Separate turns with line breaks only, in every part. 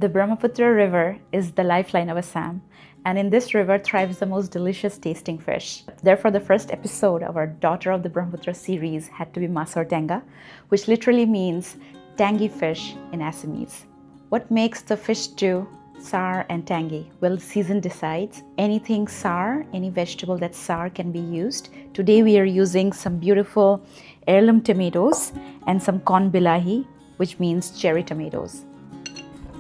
The Brahmaputra River is the lifeline of Assam, and in this river thrives the most delicious tasting fish. Therefore, the first episode of our Daughter of the Brahmaputra series had to be Masor Tenga, which literally means tangy fish in Assamese. What makes the fish stew sour and tangy? Well, season decides. Anything sour, any vegetable that's sour can be used. Today we are using some beautiful heirloom tomatoes and some corn bilahi, which means cherry tomatoes.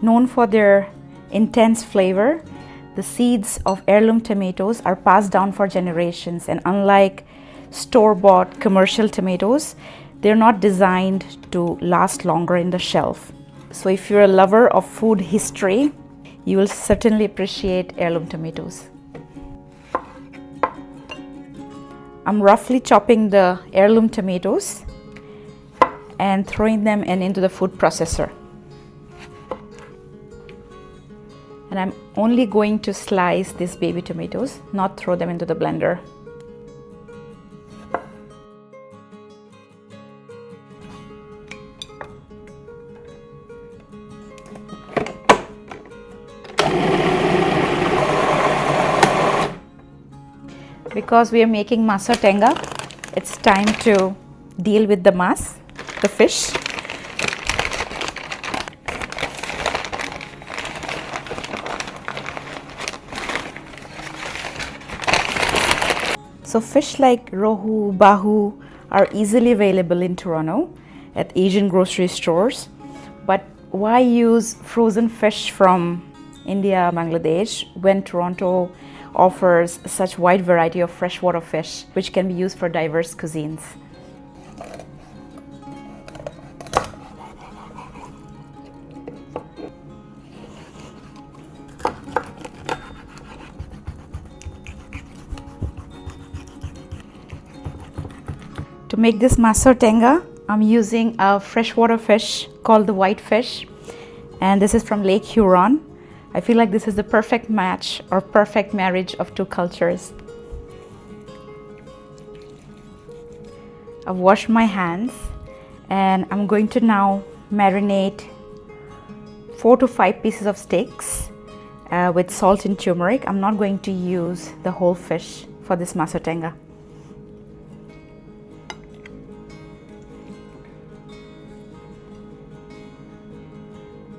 Known for their intense flavor, the seeds of heirloom tomatoes are passed down for generations, and unlike store-bought commercial tomatoes, they're not designed to last longer in the shelf. So if you're a lover of food history, you will certainly appreciate heirloom tomatoes. I'm roughly chopping the heirloom tomatoes and throwing them into the food processor. And I'm only going to slice these baby tomatoes, not throw them into the blender. Because we are making Masor Tenga, it's time to deal with the mass, the fish. So fish like rohu, bahu are easily available in Toronto at Asian grocery stores. But why use frozen fish from India, Bangladesh, when Toronto offers such wide variety of freshwater fish which can be used for diverse cuisines? To make this Masor Tenga, I'm using a freshwater fish called the Whitefish, and this is from Lake Huron. I feel like this is the perfect match or perfect marriage of two cultures. I've washed my hands and I'm going to now marinate 4 to 5 pieces of steaks with salt and turmeric. I'm not going to use the whole fish for this Masor Tenga.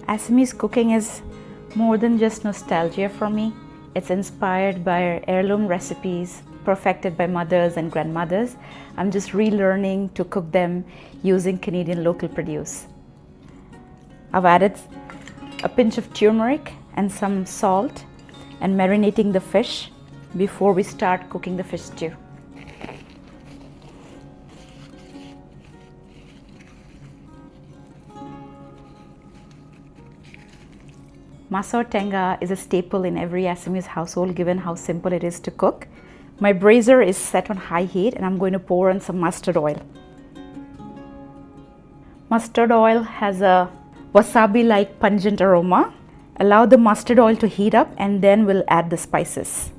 Assamese cooking is more than just nostalgia for me. It's inspired by heirloom recipes perfected by mothers and grandmothers. I'm just relearning to cook them using Canadian local produce. I've added a pinch of turmeric and some salt and marinating the fish before we start cooking the fish stew. Masor Tenga is a staple in every Assamese household given how simple it is to cook. My brazier is set on high heat and I'm going to pour on some mustard oil. Mustard oil has a wasabi-like pungent aroma. Allow the mustard oil to heat up and then we'll add the spices.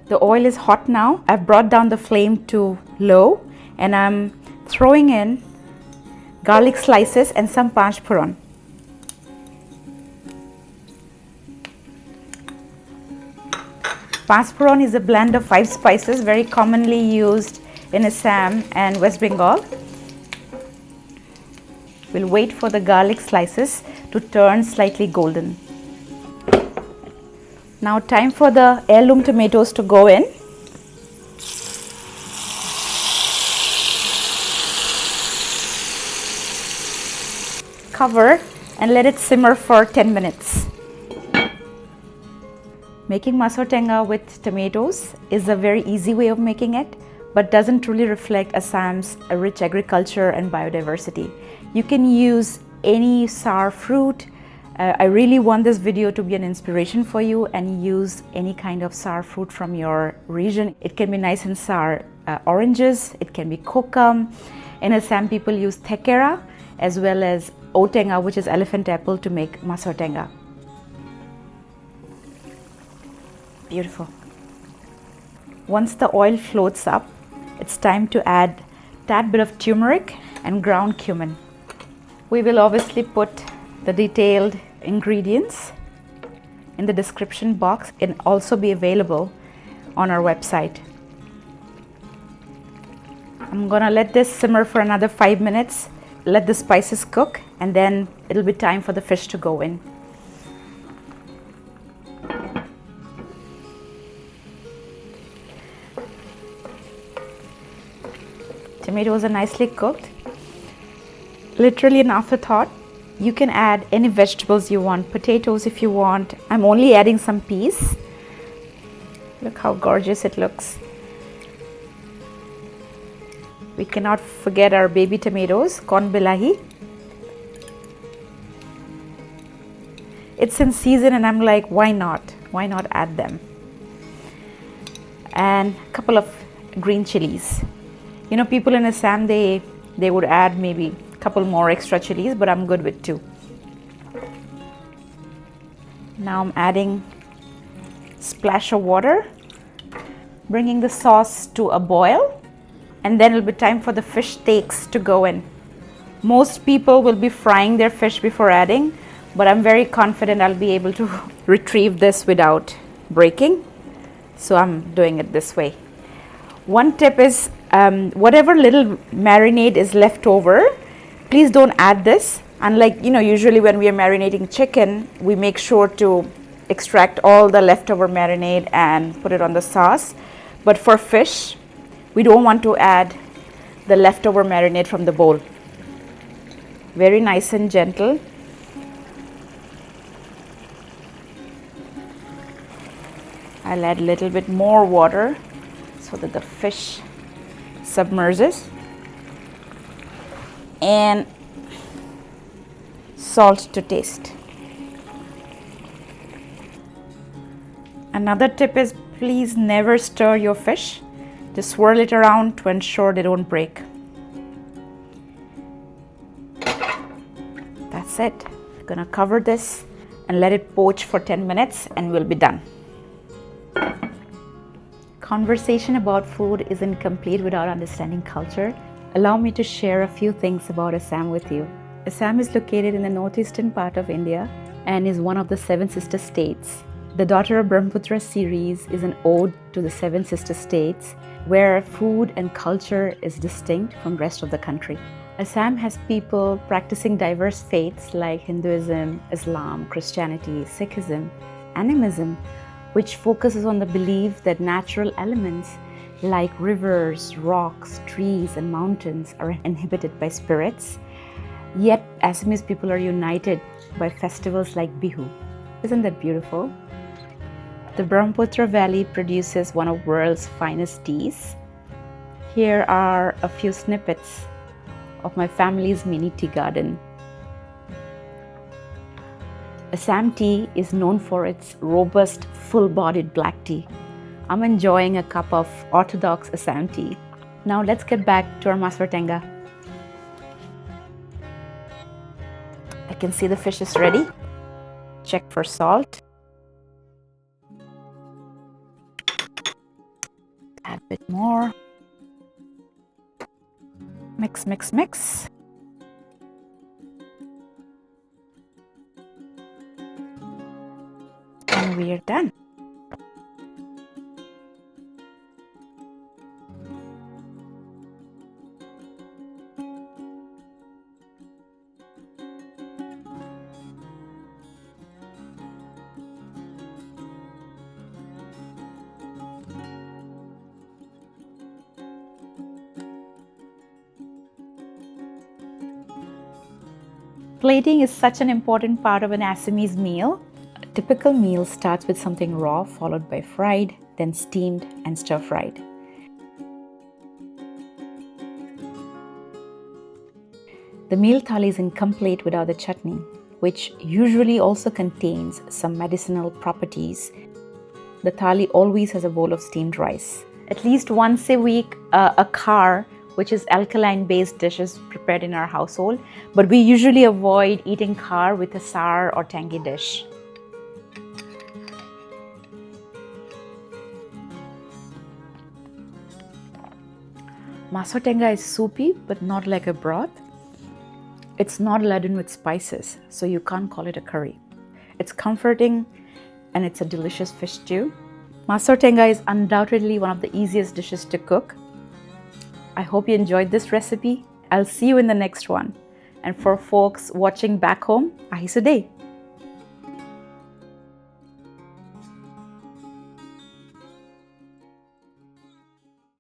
The oil is hot now. I've brought down the flame to low and I'm throwing in garlic slices and some panch phoron. Panch phoron is a blend of 5 spices very commonly used in Assam and West Bengal. We'll wait for the garlic slices to turn slightly golden. Now time for the heirloom tomatoes to go in. Cover and let it simmer for 10 minutes. Making Masor Tenga with tomatoes is a very easy way of making it, but doesn't truly reflect Assam's rich agriculture and biodiversity. You can use any sour fruit. I really want this video to be an inspiration for you and use any kind of sour fruit from your region. It can be nice and sour oranges, it can be kokum. In Assam, people use thekera as well as outenga, which is elephant apple, to make Masor Tenga. Beautiful. Once the oil floats up, it's time to add a tad bit of turmeric and ground cumin. We will obviously put the detailed ingredients in the description box. It can also be available on our website. I'm gonna let this simmer for another 5 minutes, let the spices cook, and then it'll be time for the fish to go in. Tomatoes are nicely cooked. Literally an afterthought. You can add any vegetables you want, potatoes if you want. I'm only adding some peas. Look how gorgeous it looks. We cannot forget our baby tomatoes, corn bilahi. It's in season and I'm like, why not? Why not add them? And a couple of green chilies. You know, people in Assam, they would add maybe a couple more extra chilies, but I'm good with 2. Now I'm adding splash of water, bringing the sauce to a boil, and then it'll be time for the fish steaks to go in. Most people will be frying their fish before adding, but I'm very confident I'll be able to retrieve this without breaking, so I'm doing it this way. One tip is whatever little marinade is left over, please don't add this. Unlike, you know, usually when we are marinating chicken, we make sure to extract all the leftover marinade and put it on the sauce. But for fish, we don't want to add the leftover marinade from the bowl. Very nice and gentle. I'll add a little bit more water so that the fish submerges, and salt to taste. Another tip is please never stir your fish. Just swirl it around to ensure they don't break. That's it. I'm gonna cover this and let it poach for 10 minutes and we'll be done. Conversation about food isn't complete without understanding culture. Allow me to share a few things about Assam with you. Assam is located in the northeastern part of India and is one of the 7 sister states. The Daughter of Brahmaputra series is an ode to the 7 sister states where food and culture is distinct from the rest of the country. Assam has people practicing diverse faiths like Hinduism, Islam, Christianity, Sikhism, animism, which focuses on the belief that natural elements like rivers, rocks, trees, and mountains are inhabited by spirits. Yet Assamese people are united by festivals like Bahu. Isn't that beautiful? The Brahmaputra Valley produces one of the world's finest teas. Here are a few snippets of my family's mini tea garden. Assam tea is known for its robust, full-bodied black tea. I'm enjoying a cup of orthodox Assam tea. Now let's get back to our Masor Tenga. I can see the fish is ready. Check for salt. Add a bit more. Mix, mix, mix. And we are done. Plating is such an important part of an Assamese meal. A typical meal starts with something raw, followed by fried, then steamed and stir-fried. The meal thali is incomplete without the chutney, which usually also contains some medicinal properties. The thali always has a bowl of steamed rice. At least once a week, a khar, which is alkaline-based dishes prepared in our household, but we usually avoid eating khar with a sour or tangy dish. Masor Tenga is soupy, but not like a broth. It's not laden with spices, so you can't call it a curry. It's comforting and it's a delicious fish stew. Masor Tenga is undoubtedly one of the easiest dishes to cook. I hope you enjoyed this recipe. I'll see you in the next one. And for folks watching back home, ahi sudai.